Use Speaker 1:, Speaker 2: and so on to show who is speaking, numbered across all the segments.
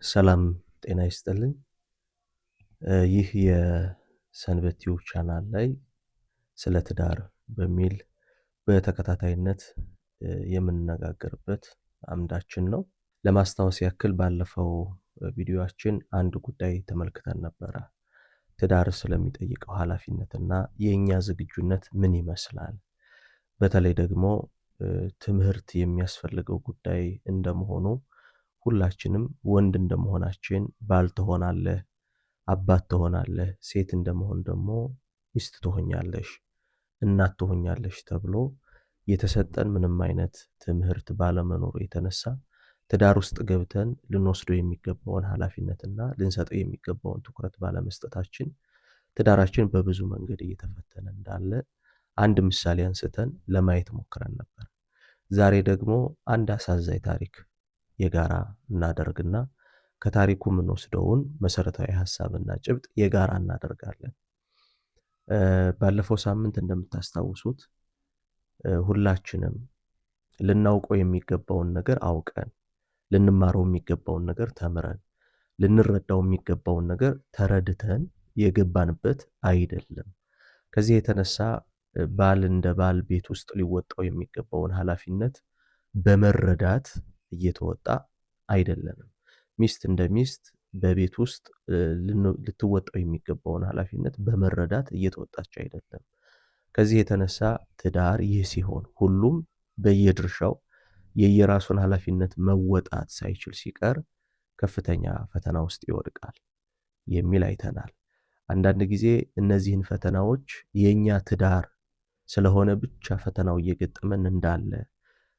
Speaker 1: ሰላም ጤና ይስጥልኝ። ይህ የሰንበት ቲዩብ ቻናል ላይ ስለ ትዳር በሚል በተከታታይነት የምንነጋገርበት አምዳችን ነው። ለማስታወስ ያክል ባለፈው ቪዲዮአችን አንድ ጉዳይ ተመልክተን ነበረ። ትዳር ስለሚጠይቀው ኃላፊነትና የኛ ዝግጁነት ምን ይመስላል? በተለይ ደግሞ ትምህርት የሚያስፈልገው ጉዳይ እንደመሆኑ ሁላችንም ወንድ እንደመሆናችን ባል ትሆናለህ፣ አባት ትሆናለህ፣ ሴት እንደመሆን ደግሞ ሚስት ትሆኛለሽ፣ እናት ትሆኛለሽ ተብሎ የተሰጠን ምንም አይነት ትምህርት ባለመኖሩ የተነሳ ትዳር ውስጥ ገብተን ልንወስደው የሚገባውን ኃላፊነትና ልንሰጠው የሚገባውን ትኩረት ባለመስጠታችን ትዳራችን በብዙ መንገድ እየተፈተነ እንዳለ አንድ ምሳሌ አንስተን ለማየት ሞክረን ነበር። ዛሬ ደግሞ አንድ አሳዛኝ ታሪክ የጋራ እናደርግና ከታሪኩ የምንወስደውን መሰረታዊ ሐሳብና ጭብጥ የጋራ እናደርጋለን። ባለፈው ሳምንት እንደምታስታውሱት ሁላችንም ልናውቀው የሚገባውን ነገር አውቀን፣ ልንማረው የሚገባውን ነገር ተምረን፣ ልንረዳው የሚገባውን ነገር ተረድተን የገባንበት አይደለም። ከዚህ የተነሳ ባል እንደ ባል ቤት ውስጥ ሊወጣው የሚገባውን ኃላፊነት በመረዳት እየተወጣ አይደለንም። ሚስት እንደ ሚስት በቤት ውስጥ ልትወጣው የሚገባውን ኃላፊነት በመረዳት እየተወጣች አይደለም። ከዚህ የተነሳ ትዳር ይህ ሲሆን ሁሉም በየድርሻው የየራሱን ኃላፊነት መወጣት ሳይችል ሲቀር ከፍተኛ ፈተና ውስጥ ይወድቃል የሚል አይተናል። አንዳንድ ጊዜ እነዚህን ፈተናዎች የኛ ትዳር ስለሆነ ብቻ ፈተናው እየገጠመን እንዳለ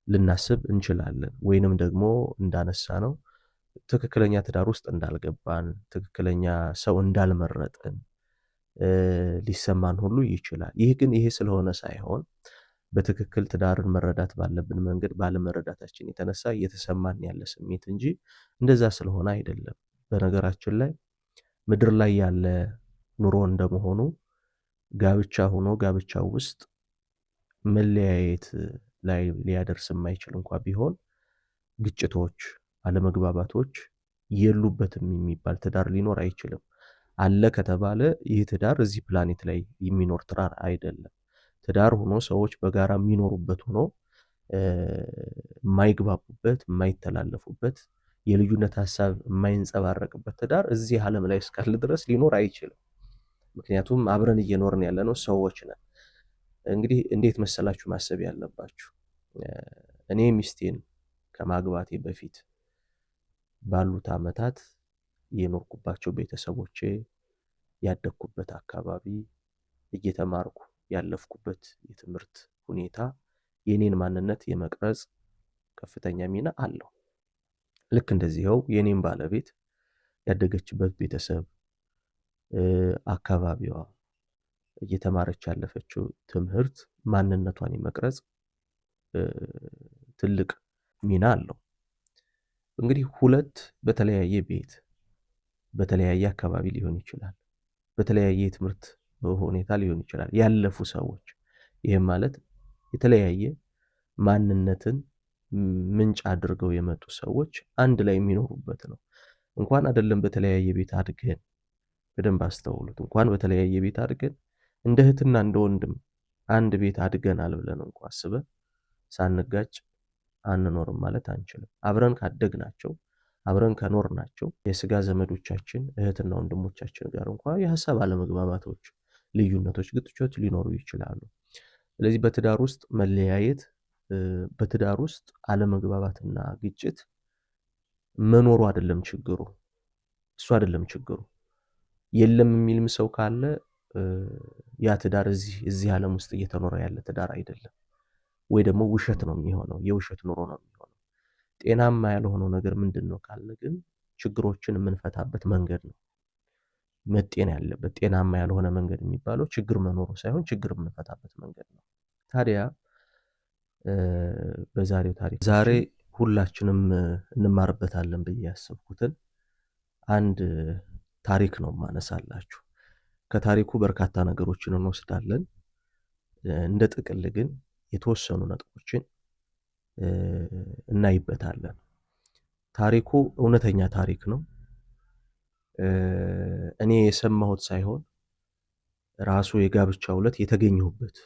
Speaker 1: ልናስብ እንችላለን። ወይንም ደግሞ እንዳነሳ ነው ትክክለኛ ትዳር ውስጥ እንዳልገባን፣ ትክክለኛ ሰው እንዳልመረጥን ሊሰማን ሁሉ ይችላል። ይሄ ስለሆነ ሳይሆን በትክክል ትዳርን መረዳት ባለብን መንገድ ባለመረዳታችን የተነሳ እየተሰማን ያለ ስሜት እንጂ እንደዛ ስለሆነ አይደለም። በነገራችን ላይ ምድር ላይ ያለ ኑሮ እንደመሆኑ ጋብቻ ሆኖ ጋብቻው ውስጥ መለያየት ላይ ሊያደርስ የማይችል እንኳ ቢሆን ግጭቶች፣ አለመግባባቶች የሉበትም የሚባል ትዳር ሊኖር አይችልም። አለ ከተባለ ይህ ትዳር እዚህ ፕላኔት ላይ የሚኖር ትዳር አይደለም። ትዳር ሆኖ ሰዎች በጋራ የሚኖሩበት ሆኖ የማይግባቡበት፣ የማይተላለፉበት፣ የልዩነት ሐሳብ የማይንጸባረቅበት ትዳር እዚህ ዓለም ላይ እስካለ ድረስ ሊኖር አይችልም። ምክንያቱም አብረን እየኖርን ያለነው ሰዎች ነን። እንግዲህ እንዴት መሰላችሁ ማሰብ ያለባችሁ? እኔ ሚስቴን ከማግባቴ በፊት ባሉት ዓመታት የኖርኩባቸው ቤተሰቦቼ፣ ያደግኩበት አካባቢ፣ እየተማርኩ ያለፍኩበት የትምህርት ሁኔታ የኔን ማንነት የመቅረጽ ከፍተኛ ሚና አለው። ልክ እንደዚህው የኔን ባለቤት ያደገችበት ቤተሰብ፣ አካባቢዋ፣ እየተማረች ያለፈችው ትምህርት ማንነቷን የመቅረጽ ትልቅ ሚና አለው። እንግዲህ ሁለት በተለያየ ቤት በተለያየ አካባቢ ሊሆን ይችላል፣ በተለያየ የትምህርት ሁኔታ ሊሆን ይችላል ያለፉ ሰዎች፣ ይህም ማለት የተለያየ ማንነትን ምንጭ አድርገው የመጡ ሰዎች አንድ ላይ የሚኖሩበት ነው። እንኳን አይደለም በተለያየ ቤት አድገን፣ በደንብ አስተውሉት፣ እንኳን በተለያየ ቤት አድገን እንደ እህትና እንደ ወንድም አንድ ቤት አድገናል ብለን እንኳ አስበን ሳንጋጭ አንኖርም ማለት አንችልም። አብረን ካደግናቸው፣ አብረን ከኖርናቸው የስጋ ዘመዶቻችን እህትና ወንድሞቻችን ጋር እንኳ የሐሳብ አለመግባባቶች፣ ልዩነቶች፣ ግጭቶች ሊኖሩ ይችላሉ። ስለዚህ በትዳር ውስጥ መለያየት፣ በትዳር ውስጥ አለመግባባትና ግጭት መኖሩ አይደለም ችግሩ፣ እሱ አይደለም ችግሩ። የለም የሚልም ሰው ካለ ያ ትዳር እዚህ ዓለም ውስጥ እየተኖረ ያለ ትዳር አይደለም፣ ወይ ደግሞ ውሸት ነው የሚሆነው፣ የውሸት ኑሮ ነው የሚሆነው። ጤናማ ያልሆነው ነገር ምንድን ነው ካለ ግን ችግሮችን የምንፈታበት መንገድ ነው መጤን ያለበት። ጤናማ ያልሆነ መንገድ የሚባለው ችግር መኖሩ ሳይሆን ችግር የምንፈታበት መንገድ ነው። ታዲያ በዛሬው ታሪክ ዛሬ ሁላችንም እንማርበታለን ብዬ ያሰብኩትን አንድ ታሪክ ነው ማነሳላችሁ። ከታሪኩ በርካታ ነገሮችን እንወስዳለን። እንደ ጥቅል ግን የተወሰኑ ነጥቦችን እናይበታለን። ታሪኩ እውነተኛ ታሪክ ነው። እኔ የሰማሁት ሳይሆን ራሱ የጋብቻው ዕለት የተገኘሁበት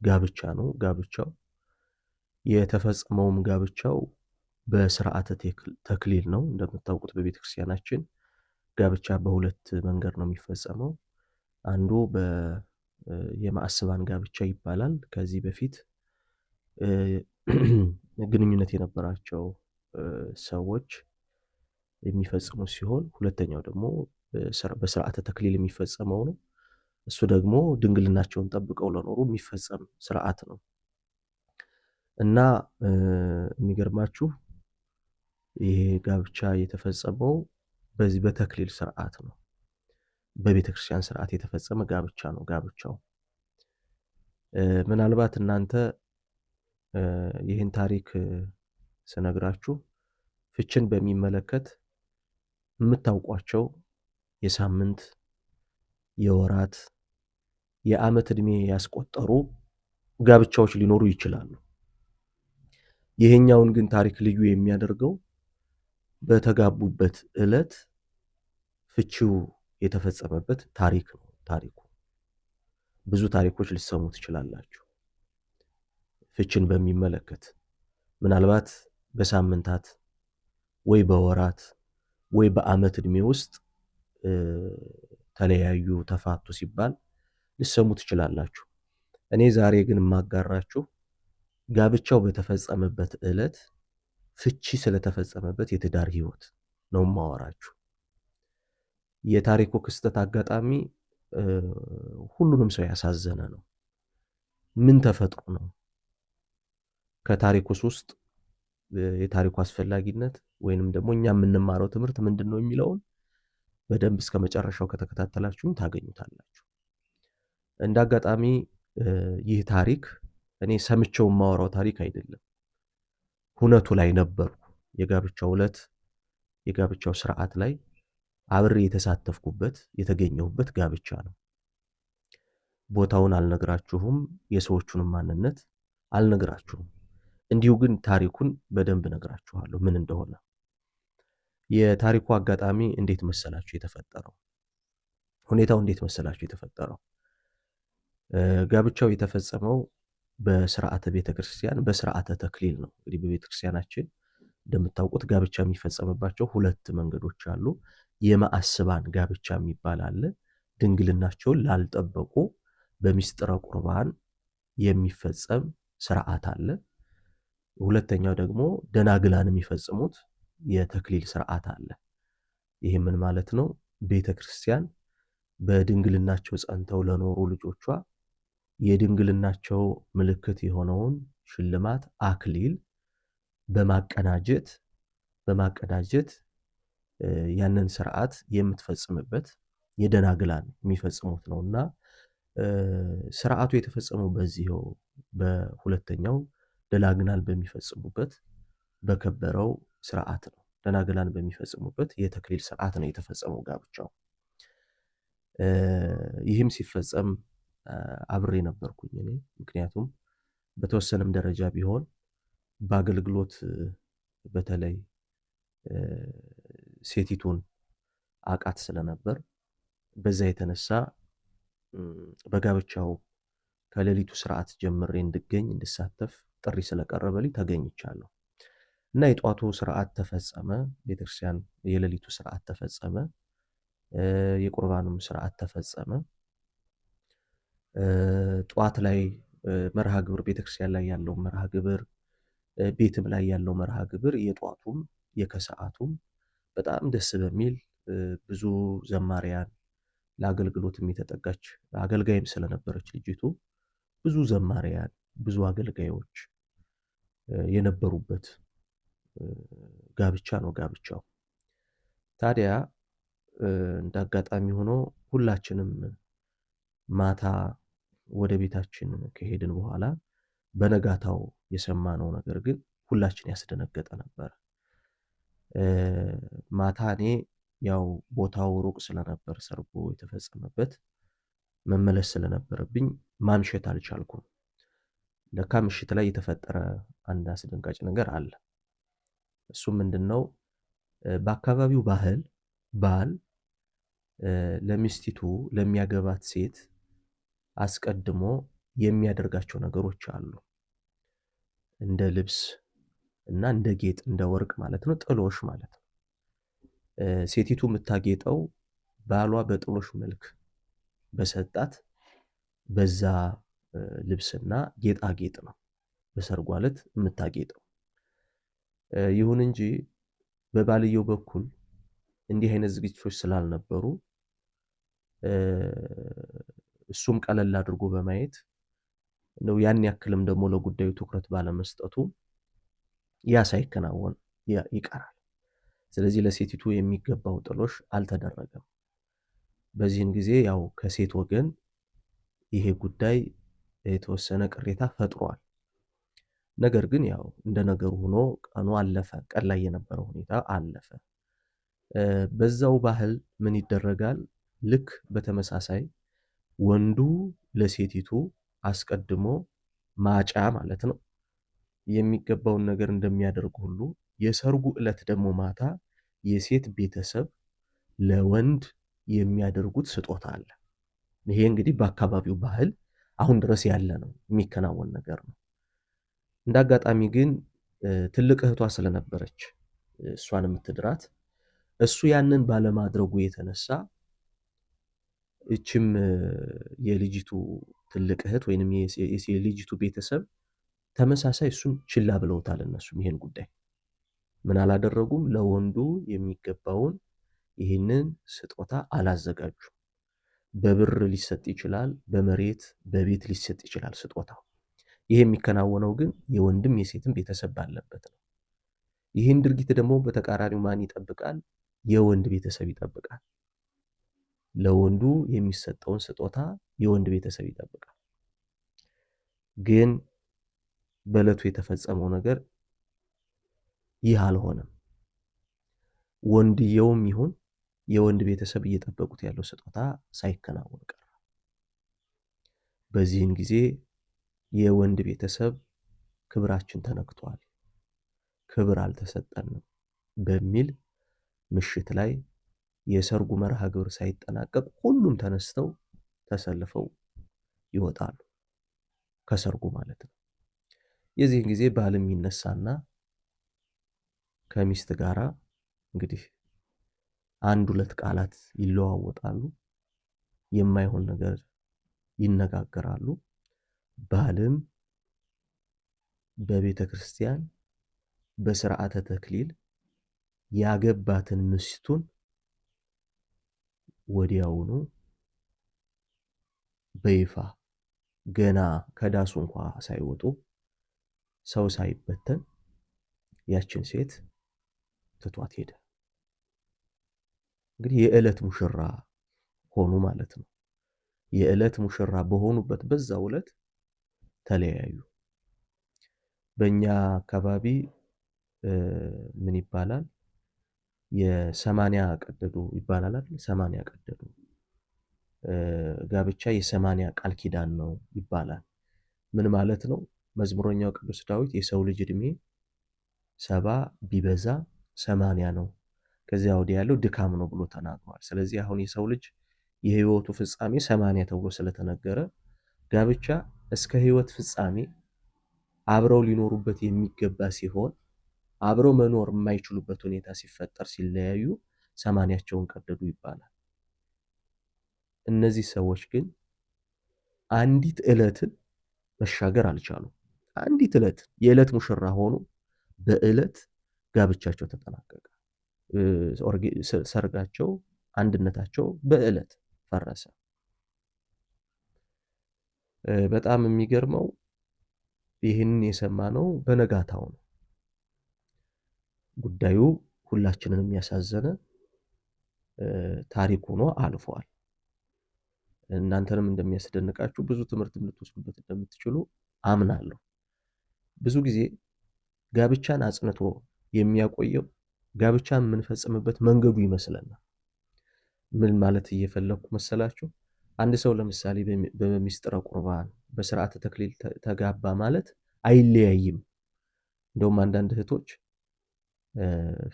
Speaker 1: ጋብቻ ነው። ጋብቻው የተፈጸመውም ጋብቻው በስርዓተ ተክሊል ነው። እንደምታውቁት በቤተክርስቲያናችን ጋብቻ በሁለት መንገድ ነው የሚፈጸመው። አንዱ የማዕስባን ጋብቻ ይባላል። ከዚህ በፊት ግንኙነት የነበራቸው ሰዎች የሚፈጽሙ ሲሆን፣ ሁለተኛው ደግሞ በስርዓተ ተክሊል የሚፈጸመው ነው። እሱ ደግሞ ድንግልናቸውን ጠብቀው ለኖሩ የሚፈጸም ስርዓት ነው እና የሚገርማችሁ ይሄ ጋብቻ የተፈጸመው በዚህ በተክሊል ስርዓት ነው። በቤተ ክርስቲያን ስርዓት የተፈጸመ ጋብቻ ነው። ጋብቻው ምናልባት እናንተ ይህን ታሪክ ስነግራችሁ ፍችን በሚመለከት የምታውቋቸው የሳምንት፣ የወራት፣ የዓመት ዕድሜ ያስቆጠሩ ጋብቻዎች ሊኖሩ ይችላሉ። ይሄኛውን ግን ታሪክ ልዩ የሚያደርገው በተጋቡበት ዕለት ፍቺው የተፈጸመበት ታሪክ ነው። ታሪኩ ብዙ ታሪኮች ልትሰሙ ትችላላችሁ። ፍችን በሚመለከት ምናልባት በሳምንታት ወይ በወራት ወይ በዓመት ዕድሜ ውስጥ ተለያዩ፣ ተፋቱ ሲባል ልትሰሙ ትችላላችሁ። እኔ ዛሬ ግን የማጋራችሁ ጋብቻው በተፈጸመበት ዕለት ፍቺ ስለተፈጸመበት የትዳር ህይወት ነው የማወራችሁ። የታሪኩ ክስተት አጋጣሚ ሁሉንም ሰው ያሳዘነ ነው። ምን ተፈጥሮ ነው? ከታሪኩስ ውስጥ የታሪኩ አስፈላጊነት ወይንም ደግሞ እኛ የምንማረው ትምህርት ምንድን ነው የሚለውን በደንብ እስከ መጨረሻው ከተከታተላችሁም ታገኙታላችሁ። እንደ አጋጣሚ ይህ ታሪክ እኔ ሰምቼው የማወራው ታሪክ አይደለም። ሁነቱ ላይ ነበርኩ። የጋብቻው ዕለት የጋብቻው ስርዓት ላይ አብሬ የተሳተፍኩበት የተገኘሁበት ጋብቻ ነው። ቦታውን አልነግራችሁም፣ የሰዎቹንም ማንነት አልነግራችሁም። እንዲሁ ግን ታሪኩን በደንብ ነግራችኋለሁ ምን እንደሆነ። የታሪኩ አጋጣሚ እንዴት መሰላችሁ የተፈጠረው? ሁኔታው እንዴት መሰላችሁ የተፈጠረው? ጋብቻው የተፈጸመው በስርዓተ ቤተክርስቲያን በስርዓተ ተክሊል ነው። እንግዲህ በቤተክርስቲያናችን እንደምታውቁት ጋብቻ የሚፈጸምባቸው ሁለት መንገዶች አሉ። የማዕስባን ጋብቻ የሚባል አለ። ድንግልናቸውን ላልጠበቁ በሚስጥረ ቁርባን የሚፈጸም ስርዓት አለ። ሁለተኛው ደግሞ ደናግላን የሚፈጽሙት የተክሊል ስርዓት አለ። ይህ ምን ማለት ነው? ቤተክርስቲያን በድንግልናቸው ጸንተው ለኖሩ ልጆቿ የድንግልናቸው ምልክት የሆነውን ሽልማት አክሊል በማቀዳጀት ያንን ስርዓት የምትፈጽምበት የደናግላን የሚፈጽሙት ነውና ስርዓቱ የተፈጸመው በዚህው በሁለተኛው ደናግላን በሚፈጽሙበት በከበረው ስርዓት ነው። ደናግላን በሚፈጽሙበት የተክሊል ስርዓት ነው የተፈጸመው ጋብቻው። ይህም ሲፈጸም አብሬ ነበርኩኝ እኔ። ምክንያቱም በተወሰነም ደረጃ ቢሆን በአገልግሎት በተለይ ሴቲቱን አቃት ስለነበር በዛ የተነሳ በጋብቻው ከሌሊቱ ስርዓት ጀምሬ እንድሳተፍ ጥሪ ስለቀረበልኝ ተገኝቻለሁ እና የጧቱ ስርዓት ተፈጸመ። ቤተክርስቲያን የሌሊቱ ስርዓት ተፈጸመ። የቁርባኑም ስርዓት ተፈጸመ። ጧት ላይ መርሃ ግብር ቤተክርስቲያን ላይ ያለው መርሃ ግብር፣ ቤትም ላይ ያለው መርሃ ግብር የጧቱም የከሰዓቱም በጣም ደስ በሚል ብዙ ዘማሪያን ለአገልግሎትም የተጠጋች አገልጋይም ስለነበረች ልጅቱ ብዙ ዘማሪያን ብዙ አገልጋዮች የነበሩበት ጋብቻ ነው ጋብቻው። ታዲያ እንደ አጋጣሚ ሆኖ ሁላችንም ማታ ወደ ቤታችን ከሄድን በኋላ በነጋታው የሰማነው ነገር ግን ሁላችን ያስደነገጠ ነበር። ማታ እኔ ያው ቦታው ሩቅ ስለነበር ሰርጉ የተፈጸመበት መመለስ ስለነበረብኝ ማምሸት አልቻልኩም። ለካ ምሽት ላይ የተፈጠረ አንድ አስደንጋጭ ነገር አለ። እሱ ምንድነው? በአካባቢው ባህል ባል ለሚስቲቱ ለሚያገባት ሴት አስቀድሞ የሚያደርጋቸው ነገሮች አሉ። እንደ ልብስ እና እንደ ጌጥ እንደ ወርቅ ማለት ነው፣ ጥሎሽ ማለት ነው። ሴቲቱ የምታጌጠው ባሏ በጥሎሽ መልክ በሰጣት በዛ ልብስና ጌጣጌጥ ነው በሰርጓ ዕለት የምታጌጠው። ይሁን እንጂ በባልየው በኩል እንዲህ አይነት ዝግጅቶች ስላልነበሩ እሱም ቀለል አድርጎ በማየት ነው ያን ያክልም ደግሞ ለጉዳዩ ትኩረት ባለመስጠቱ ያ ሳይከናወን ይቀራል። ስለዚህ ለሴቲቱ የሚገባው ጥሎሽ አልተደረገም። በዚህን ጊዜ ያው ከሴት ወገን ይሄ ጉዳይ የተወሰነ ቅሬታ ፈጥሯል። ነገር ግን ያው እንደ ነገሩ ሆኖ ቀኑ አለፈ። ቀን ላይ የነበረው ሁኔታ አለፈ። በዛው ባህል ምን ይደረጋል? ልክ በተመሳሳይ ወንዱ ለሴቲቱ አስቀድሞ ማጫ ማለት ነው የሚገባውን ነገር እንደሚያደርግ ሁሉ የሰርጉ ዕለት ደግሞ ማታ የሴት ቤተሰብ ለወንድ የሚያደርጉት ስጦታ አለ። ይሄ እንግዲህ በአካባቢው ባህል አሁን ድረስ ያለ ነው፣ የሚከናወን ነገር ነው። እንደ አጋጣሚ ግን ትልቅ እህቷ ስለነበረች እሷን የምትድራት እሱ ያንን ባለማድረጉ የተነሳ እችም የልጅቱ ትልቅ እህት ወይንም የልጅቱ ቤተሰብ ተመሳሳይ እሱን ችላ ብለውታል። እነሱም ይሄን ጉዳይ ምን አላደረጉም? ለወንዱ የሚገባውን ይህንን ስጦታ አላዘጋጁም። በብር ሊሰጥ ይችላል፣ በመሬት በቤት ሊሰጥ ይችላል ስጦታው። ይሄ የሚከናወነው ግን የወንድም የሴትም ቤተሰብ ባለበት ነው። ይህን ድርጊት ደግሞ በተቃራኒው ማን ይጠብቃል? የወንድ ቤተሰብ ይጠብቃል። ለወንዱ የሚሰጠውን ስጦታ የወንድ ቤተሰብ ይጠብቃል። ግን በዕለቱ የተፈጸመው ነገር ይህ አልሆነም። ወንድየውም ይሁን የወንድ ቤተሰብ እየጠበቁት ያለው ስጦታ ሳይከናወን ቀረ። በዚህን ጊዜ የወንድ ቤተሰብ ክብራችን ተነክቷል፣ ክብር አልተሰጠንም በሚል ምሽት ላይ የሰርጉ መርሃ ግብር ሳይጠናቀቅ ሁሉም ተነስተው ተሰልፈው ይወጣሉ፣ ከሰርጉ ማለት ነው። የዚህን ጊዜ ባልም ይነሳና ከሚስት ጋራ እንግዲህ አንድ ሁለት ቃላት ይለዋወጣሉ፣ የማይሆን ነገር ይነጋገራሉ። ባልም በቤተ ክርስቲያን በስርዓተ ተክሊል ያገባትን ሚስቱን ወዲያውኑ በይፋ ገና ከዳሱ እንኳ ሳይወጡ ሰው ሳይበተን ያችን ሴት ትቷት ሄደ። እንግዲህ የዕለት ሙሽራ ሆኑ ማለት ነው። የዕለት ሙሽራ በሆኑበት በዛው ዕለት ተለያዩ። በእኛ አካባቢ ምን ይባላል? የሰማንያ ቀደዱ ይባላል አይደል? 80 ቀደዱ ጋብቻ የ80 ቃል ኪዳን ነው ይባላል። ምን ማለት ነው? መዝሙረኛው ቅዱስ ዳዊት የሰው ልጅ ዕድሜ 70 ቢበዛ 80 ነው፣ ከዚያ ወዲህ ያለው ድካም ነው ብሎ ተናግሯል። ስለዚህ አሁን የሰው ልጅ የህይወቱ ፍጻሜ 80 ተብሎ ስለተነገረ ጋብቻ እስከ ህይወት ፍጻሜ አብረው ሊኖሩበት የሚገባ ሲሆን አብረው መኖር የማይችሉበት ሁኔታ ሲፈጠር ሲለያዩ 80ቸውን ቀደዱ ይባላል። እነዚህ ሰዎች ግን አንዲት ዕለትን መሻገር አልቻሉም። አንዲት ዕለት የዕለት ሙሽራ ሆኑ፣ በዕለት ጋብቻቸው ተጠናቀቀ። ሰርጋቸው፣ አንድነታቸው በዕለት ፈረሰ። በጣም የሚገርመው ይህንን የሰማነው በነጋታው ነው። ጉዳዩ ሁላችንን የሚያሳዘነ ታሪክ ሆኖ አልፏል። እናንተንም እንደሚያስደንቃችሁ ብዙ ትምህርት ልትወስዱበት እንደምትችሉ አምናለሁ። ብዙ ጊዜ ጋብቻን አጽንቶ የሚያቆየው ጋብቻን የምንፈጽምበት መንገዱ ይመስለናል። ምን ማለት እየፈለኩ መሰላችሁ? አንድ ሰው ለምሳሌ በሚስጥረ ቁርባን በስርዓተ ተክሊል ተጋባ ማለት አይለያይም። እንደውም አንዳንድ እህቶች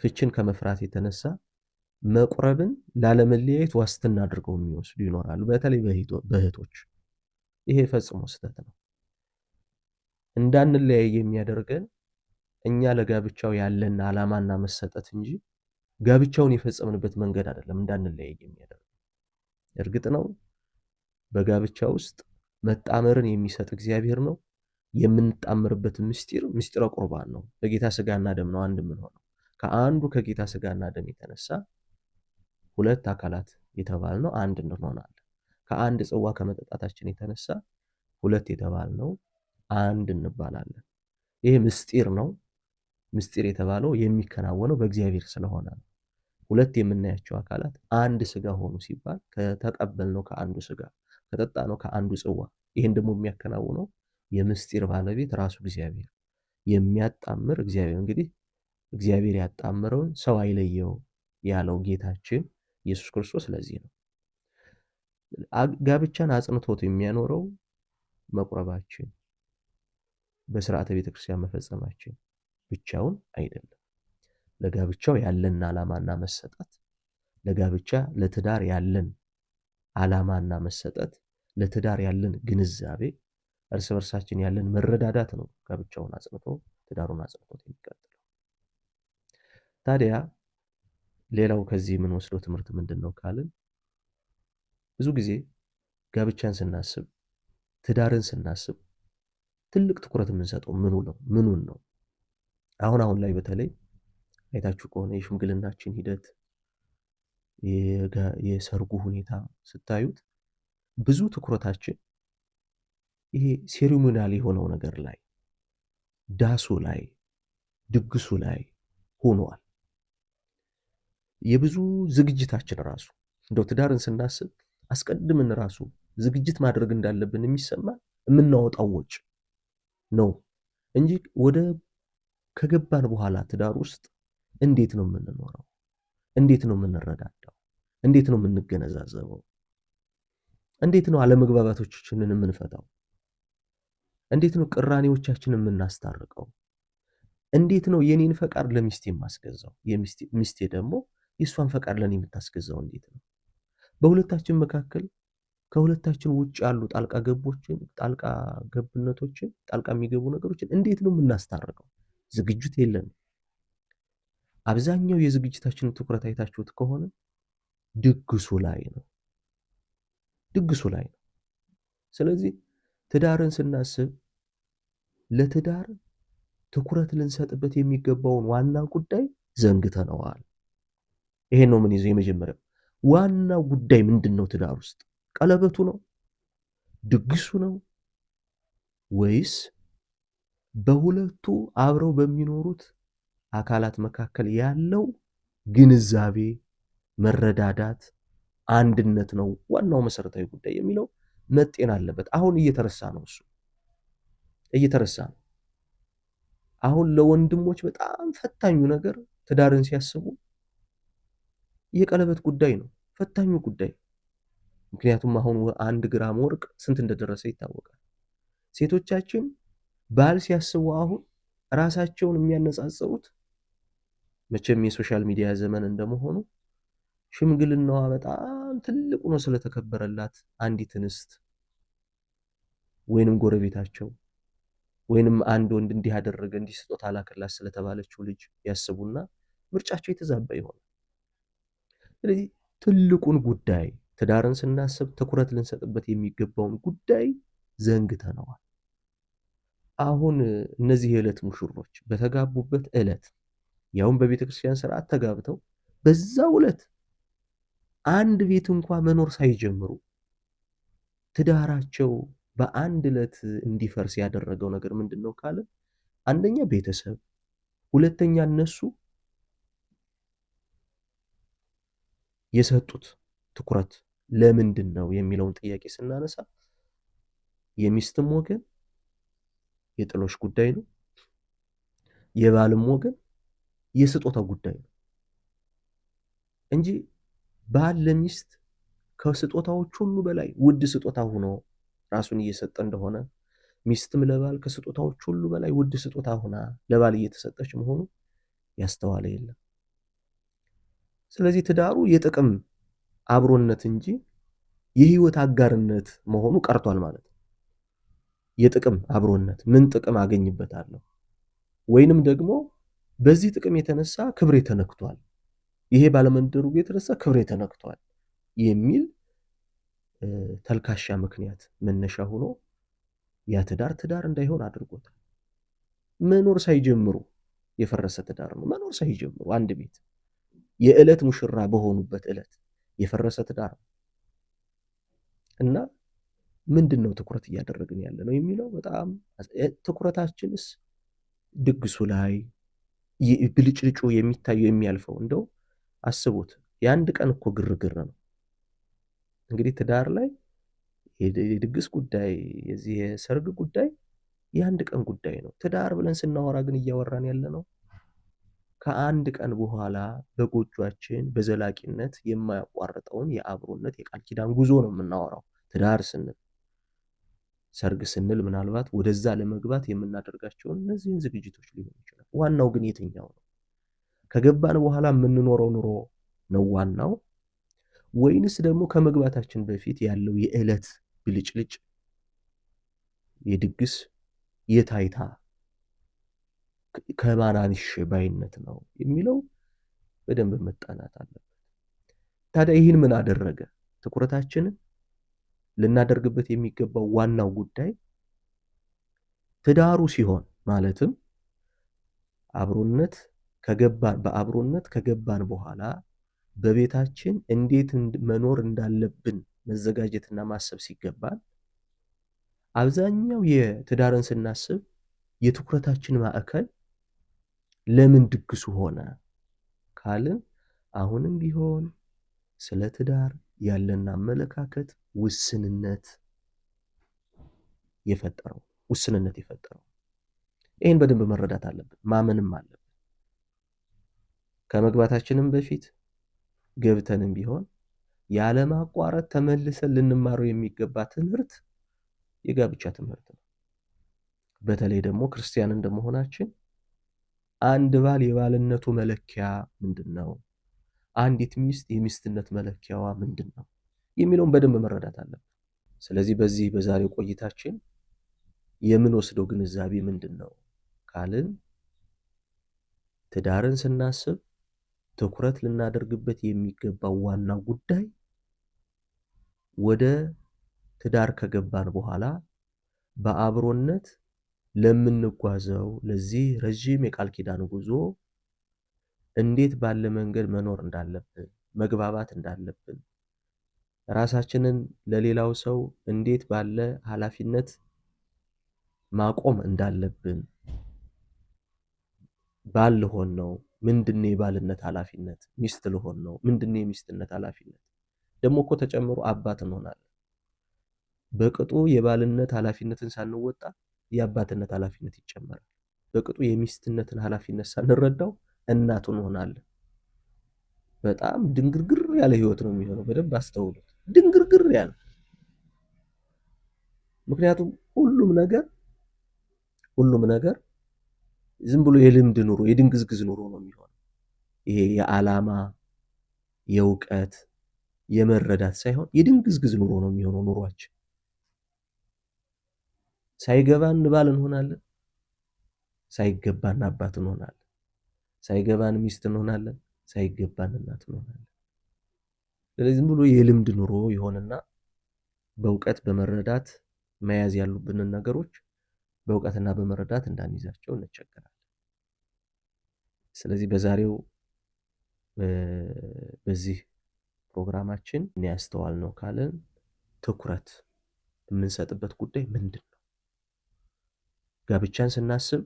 Speaker 1: ፍችን ከመፍራት የተነሳ መቁረብን ላለመለያየት ዋስትና አድርገው የሚወስዱ ይኖራሉ። በተለይ በእህቶች ይሄ ፈጽሞ ስህተት ነው። እንዳንለያይ የሚያደርገን እኛ ለጋብቻው ያለን ዓላማና መሰጠት እንጂ ጋብቻውን የፈጸምንበት መንገድ አይደለም እንዳንለያይ የሚያደርገን። እርግጥ ነው በጋብቻ ውስጥ መጣመርን የሚሰጥ እግዚአብሔር ነው። የምንጣመርበት ምስጢረ ቁርባን ነው። በጌታ ስጋና ደም ነው አንድ የምንሆነው። ከአንዱ ከጌታ ስጋና ደም የተነሳ ሁለት አካላት የተባልነው አንድ እንሆናለን። ከአንድ ጽዋ ከመጠጣታችን የተነሳ ሁለት የተባልነው አንድ እንባላለን። ይሄ ምስጢር ነው። ምስጢር የተባለው የሚከናወነው በእግዚአብሔር ስለሆነ ነው። ሁለት የምናያቸው አካላት አንድ ስጋ ሆኑ ሲባል ከተቀበልነው ከአንዱ ስጋ ከጠጣነው ከአንዱ ጽዋ፣ ይህን ደግሞ የሚያከናውነው የምስጢር ባለቤት ራሱ እግዚአብሔር፣ የሚያጣምር እግዚአብሔር። እንግዲህ እግዚአብሔር ያጣምረውን ሰው አይለየው ያለው ጌታችን ኢየሱስ ክርስቶስ ለዚህ ነው። ጋብቻን አጽንቶት የሚያኖረው መቁረባችን፣ በስርዓተ ቤተክርስቲያን መፈጸማችን ብቻውን አይደለም። ለጋብቻው ያለን ዓላማና መሰጠት፣ ለጋብቻ ለትዳር ያለን ዓላማና መሰጠት፣ ለትዳር ያለን ግንዛቤ፣ እርስ በርሳችን ያለን መረዳዳት ነው ጋብቻውን አጽንቶ ትዳሩን አጽንቶት የሚቀጥለው። ታዲያ ሌላው ከዚህ የምንወስደው ትምህርት ምንድን ነው ካልን፣ ብዙ ጊዜ ጋብቻን ስናስብ ትዳርን ስናስብ ትልቅ ትኩረት የምንሰጠው ምኑን ነው? አሁን ላይ በተለይ አይታችሁ ከሆነ የሽምግልናችን ሂደት የሰርጉ ሁኔታ ስታዩት ብዙ ትኩረታችን ይሄ ሴሪሞኒያል የሆነው ነገር ላይ፣ ዳሱ ላይ፣ ድግሱ ላይ ሆኗል። የብዙ ዝግጅታችን ራሱ እንደው ትዳርን ስናስብ አስቀድምን ራሱ ዝግጅት ማድረግ እንዳለብን የሚሰማ የምናወጣው ወጪ ነው እንጂ ወደ ከገባን በኋላ ትዳር ውስጥ እንዴት ነው የምንኖረው? እንዴት ነው የምንረዳዳው? እንዴት ነው የምንገነዛዘበው? እንዴት ነው አለመግባባቶቻችንን የምንፈታው? እንዴት ነው ቅራኔዎቻችንን የምናስታርቀው? እንዴት ነው የኔን ፈቃድ ለሚስቴ የማስገዛው? ሚስቴ ደግሞ የእሷን ፈቃድ ለኔ የምታስገዛው እንዴት ነው? በሁለታችን መካከል ከሁለታችን ውጭ ያሉ ጣልቃ ገብነቶችን ጣልቃ የሚገቡ ነገሮችን እንዴት ነው የምናስታርቀው? ዝግጅት የለንም። አብዛኛው የዝግጅታችንን ትኩረት አይታችሁት ከሆነ ድግሱ ላይ ነው። ስለዚህ ትዳርን ስናስብ ለትዳር ትኩረት ልንሰጥበት የሚገባውን ዋና ጉዳይ ዘንግተነዋል። ይሄን ነው ምን ይዘው የመጀመሪያው ዋናው ጉዳይ ምንድን ነው? ትዳር ውስጥ ቀለበቱ ነው? ድግሱ ነው? ወይስ በሁለቱ አብረው በሚኖሩት አካላት መካከል ያለው ግንዛቤ፣ መረዳዳት፣ አንድነት ነው ዋናው መሰረታዊ ጉዳይ የሚለው መጤን አለበት። አሁን እየተረሳ ነው። እየተረሳ ነው። አሁን ለወንድሞች በጣም ፈታኙ ነገር ትዳርን ሲያስቡ የቀለበት ጉዳይ ነው ፈታኙ ጉዳይ። ምክንያቱም አሁን 1 ግራም ወርቅ ስንት እንደደረሰ ይታወቃል። ሴቶቻችን ባል ሲያስቡ አሁን ራሳቸውን የሚያነጻጽሩት መቼም የሶሻል ሚዲያ ዘመን እንደመሆኑ ሽምግልናዋ በጣም ትልቅ ሆኖ ስለተከበረላት አንዲት እንስት ወይንም ጎረቤታቸው ወይንም አንድ ወንድ እንዲህ አደረገ እንዲህ ስጦታ ላከላት ስለተባለችው ልጅ ያስቡና ምርጫቸው የተዛባ ይሆናል። ስለዚህ ትልቁን ጉዳይ ትዳርን ስናስብ ትኩረት ልንሰጥበት የሚገባውን ጉዳይ ዘንግተነዋል። አሁን እነዚህ የዕለት ሙሽሮች በተጋቡበት ዕለት ያውም በቤተክርስቲያን ስርዓት ተጋብተው በዛው ዕለት አንድ ቤት እንኳን መኖር ሳይጀምሩ ትዳራቸው በአንድ ዕለት እንዲፈርስ ያደረገው ነገር ምንድነው ካለ፣ አንደኛ ቤተሰብ፣ ሁለተኛ እነሱ የሰጡት ትኩረት ለምንድን ነው የሚለውን ጥያቄ ስናነሳ የሚስትም ወገን የጥሎሽ ጉዳይ ነው፣ የባልም ወገን የስጦታ ጉዳይ ነው እንጂ ባል ለሚስት ከስጦታዎች ሁሉ በላይ ውድ ስጦታ ሆኖ ራሱን እየሰጠ እንደሆነ ሚስትም ለባል ከስጦታዎች ሁሉ በላይ ውድ ስጦታ ሆና ለባል እየተሰጠች መሆኑ ያስተዋለ የለም። ስለዚህ ትዳሩ የጥቅም አብሮነት እንጂ የህይወት አጋርነት መሆኑ ቀርቷል ማለት ነው። የጥቅም አብሮነት ምን ጥቅም አገኝበታለሁ ወይንም ደግሞ በዚህ ጥቅም የተነሳ ክብሬ ተነክቷል፣ ይሄ ባለመንደሩ የተነሳ ክብሬ ተነክቷል የሚል ተልካሻ ምክንያት መነሻ ሆኖ ያ ትዳር እንዳይሆን አድርጎታል። መኖር ሳይጀምሩ የፈረሰ ትዳር ነው። መኖር ሳይጀምሩ አንድ ቤት የዕለት ሙሽራ በሆኑበት ዕለት የፈረሰ ትዳር ነው እና ምንድነው ትኩረት እያደረግን ያለ ነው የሚለው በጣም ትኩረታችንስ ድግሱ ላይ ብልጭልጩ የሚታየው የሚያልፈው እንደው አስቡት። የአንድ ቀን እኮ ግርግር ነው እንግዲህ ትዳር ላይ የድግስ ጉዳይ የዚህ የሰርግ ጉዳይ የአንድ ቀን ጉዳይ ነው። ትዳር ብለን ስናወራ ግን እያወራን ያለ ነው ከአንድ ቀን በኋላ በጎጇችን በዘላቂነት የማያቋርጠውን የአብሮነት የቃል ኪዳን ጉዞ ነው የምናወራው። ትዳር ስንል ሰርግ ስንል ምናልባት ወደዛ ለመግባት የምናደርጋቸውን እነዚህን ዝግጅቶች ሊሆን ይችላል። ዋናው ግን የትኛው ነው? ከገባን በኋላ የምንኖረው ኑሮ ነው ዋናው ወይንስ ደግሞ ከመግባታችን በፊት ያለው የዕለት ብልጭልጭ የድግስ የታይታ ከማናንሽ ባይነት ነው የሚለው በደንብ መጣናት አለበት። ታዲያ ይህን ምን አደረገ? ትኩረታችንን ልናደርግበት የሚገባው ዋናው ጉዳይ ትዳሩ ሲሆን ማለትም በአብሮነት ከገባን በኋላ በቤታችን እንዴት መኖር እንዳለብን መዘጋጀትና ማሰብ ሲገባን አብዛኛው የትዳርን ስናስብ የትኩረታችን ማዕከል ለምን ድግሱ ሆነ ካልን አሁንም ቢሆን ስለ ትዳር ያለን አመለካከት ውስንነት የፈጠረው ይህን በደንብ መረዳት አለብን፣ ማመንም አለብን። ከመግባታችንም በፊት ገብተንም ቢሆን ያለማቋረጥ ተመልሰን ልንማረው የሚገባ ትምህርት የጋብቻ ትምህርት ነው። በተለይ ደግሞ ክርስቲያን እንደመሆናችን አንድ ባል የባልነቱ መለኪያ ምንድነው? አንዲት ሚስት የሚስትነት መለኪያዋ ምንድነው? የሚለውን በደንብ መረዳት አለብን። ስለዚህ በዚህ በዛሬው ቆይታችን የምንወስደው ግንዛቤ ምንድነው ካልን ትዳርን ስናስብ ትኩረት ልናደርግበት የሚገባው ዋናው ጉዳይ ወደ ትዳር ከገባን በኋላ በአብሮነት ለምንጓዘው ለዚህ ረጅም የቃል ኪዳን ጉዞ እንዴት ባለ መንገድ መኖር እንዳለብን፣ መግባባት እንዳለብን፣ ራሳችንን ለሌላው ሰው እንዴት ባለ ኃላፊነት ማቆም እንዳለብን፣ ባል ልሆን ነው ምንድነው የባልነት ኃላፊነት፣ ሚስት ልሆን ነው ምንድነው የሚስትነት ኃላፊነት፣ ደግሞ እኮ ተጨምሮ አባት እንሆናለን። በቅጡ የባልነት ኃላፊነትን ሳንወጣ የአባትነት ኃላፊነት ይጨመራል። በቅጡ የሚስትነትን ኃላፊነት ሳንረዳው እናቱ እንሆናለን። በጣም ድንግርግር ያለ ህይወት ነው የሚሆነው። በደንብ አስተውሉት። ድንግርግር ያለ ምክንያቱም ሁሉም ነገር ዝም ብሎ የልምድ ኑሮ የድንግዝግዝ ኑሮ ነው የሚሆነው። ይሄ የዓላማ የእውቀት የመረዳት ሳይሆን የድንግዝግዝ ኑሮ ነው የሚሆነው ኑሯችን። ሳይገባን ባል እንሆናለን፣ ሳይገባን አባት እንሆናለን፣ ሳይገባን ሚስት እንሆናለን፣ ሳይገባን እናት እንሆናለን። ስለዚህ ዝም ብሎ የልምድ ኑሮ ይሆንና በእውቀት በመረዳት መያዝ ያሉብንን ነገሮች በእውቀትና በመረዳት እንዳንይዛቸው እንቸገራለን። ስለዚህ በዛሬው በዚህ ፕሮግራማችን ያስተዋልነው ካለን ትኩረት የምንሰጥበት ጉዳይ ምንድን ነው? ጋብቻን ስናስብ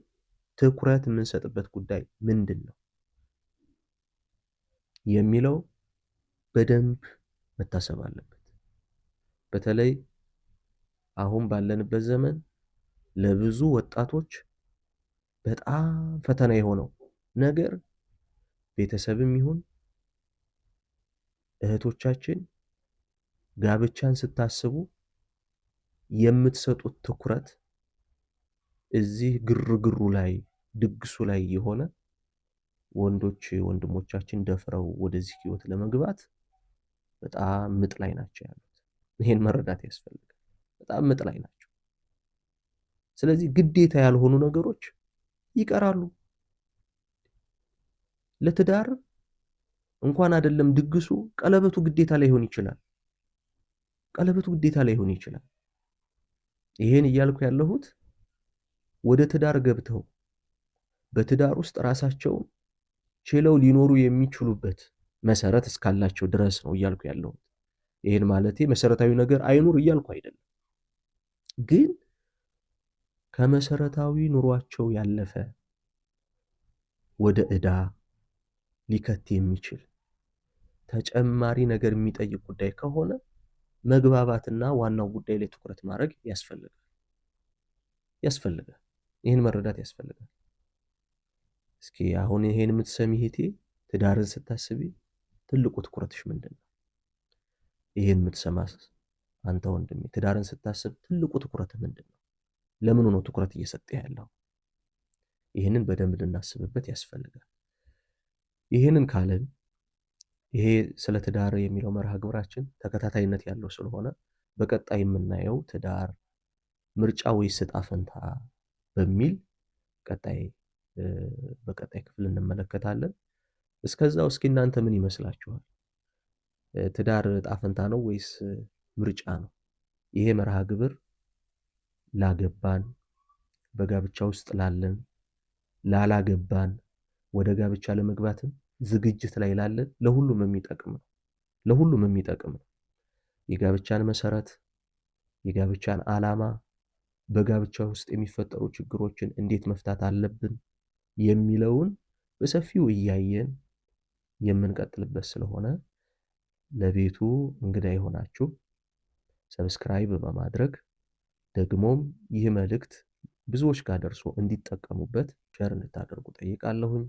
Speaker 1: ትኩረት የምንሰጥበት ጉዳይ ምንድን ነው የሚለው በደንብ መታሰብ አለበት። በተለይ አሁን ባለንበት ዘመን ለብዙ ወጣቶች በጣም ፈተና የሆነው ነገር ቤተሰብም ይሁን እህቶቻችን ጋብቻን ስታስቡ የምትሰጡት ትኩረት እዚህ ግርግሩ ላይ ድግሱ ላይ የሆነ ወንዶች ወንድሞቻችን ደፍረው ወደዚህ ህይወት ለመግባት በጣም ምጥ ላይ ናቸው ያሉት። ይሄን መረዳት ያስፈልጋል። በጣም ምጥ ላይ ናቸው። ስለዚህ ግዴታ ያልሆኑ ነገሮች ይቀራሉ። ለትዳር እንኳን አይደለም ድግሱ፣ ቀለበቱ ግዴታ ላይሆን ይችላል። ቀለበቱ ግዴታ ላይሆን ይችላል። ይሄን እያልኩ ያለሁት ወደ ትዳር ገብተው በትዳር ውስጥ ራሳቸውን ችለው ሊኖሩ የሚችሉበት መሰረት እስካላቸው ድረስ ነው እያልኩ ያለሁት። ይሄን ማለቴ መሰረታዊ ነገር አይኑር እያልኩ አይደለም። ግን ከመሰረታዊ ኑሯቸው ያለፈ ወደ ዕዳ ሊከት የሚችል ተጨማሪ ነገር የሚጠይቅ ጉዳይ ከሆነ መግባባትና ዋናው ጉዳይ ላይ ትኩረት ማድረግ ያስፈልጋል። ይህን መረዳት ያስፈልጋል። እስኪ አሁን ይሄን የምትሰሚ እህቴ ትዳርን ስታስቢ ትልቁ ትኩረትሽ ምንድን ነው? ይሄን የምትሰማስ አንተ ወንድሜ ትዳርን ስታስብ ትልቁ ትኩረት ምንድን ነው? ለምን ነው ትኩረት እየሰጠ ያለው? ይሄንን በደንብ ልናስብበት ያስፈልጋል። ይሄንን ካለን ይሄ ስለ ትዳር የሚለው መርሃ ግብራችን ተከታታይነት ያለው ስለሆነ በቀጣይ የምናየው ትዳር ምርጫ ወይስ ዕጣ ፈንታ በሚል በቀጣይ ክፍል እንመለከታለን። እስከዛው እስኪ እናንተ ምን ይመስላችኋል? ትዳር ዕጣ ፈንታ ነው ወይስ ምርጫ ነው? ይሄ መርሃ ግብር ላገባን፣ በጋብቻ ውስጥ ላለን፣ ላላገባን፣ ወደ ጋብቻ ለመግባትም ዝግጅት ላይ ላለን ለሁሉም የሚጠቅም ነው። የጋብቻን መሰረት፣ የጋብቻን ዓላማ፣ በጋብቻ ውስጥ የሚፈጠሩ ችግሮችን እንዴት መፍታት አለብን የሚለውን በሰፊው እያየን የምንቀጥልበት ስለሆነ ለቤቱ እንግዳ የሆናችሁ ሰብስክራይብ በማድረግ ደግሞም ይህ መልእክት ብዙዎች ጋር ደርሶ እንዲጠቀሙበት ሼር እንድታደርጉ ጠይቃለሁኝ።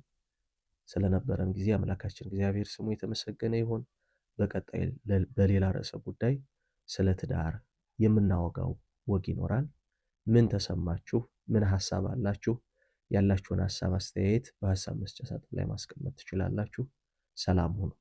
Speaker 1: ስለነበረን ጊዜ አምላካችን እግዚአብሔር ስሙ የተመሰገነ ይሁን። በቀጣይ በሌላ ርዕሰ ጉዳይ ስለ ትዳር የምናወጋው ወግ ይኖራል። ምን ተሰማችሁ? ምን ሐሳብ አላችሁ? ያላችሁን ሐሳብ አስተያየት በሐሳብ መስጫ ሳጥን ላይ ማስቀመጥ ትችላላችሁ። ሰላም ሁኑ።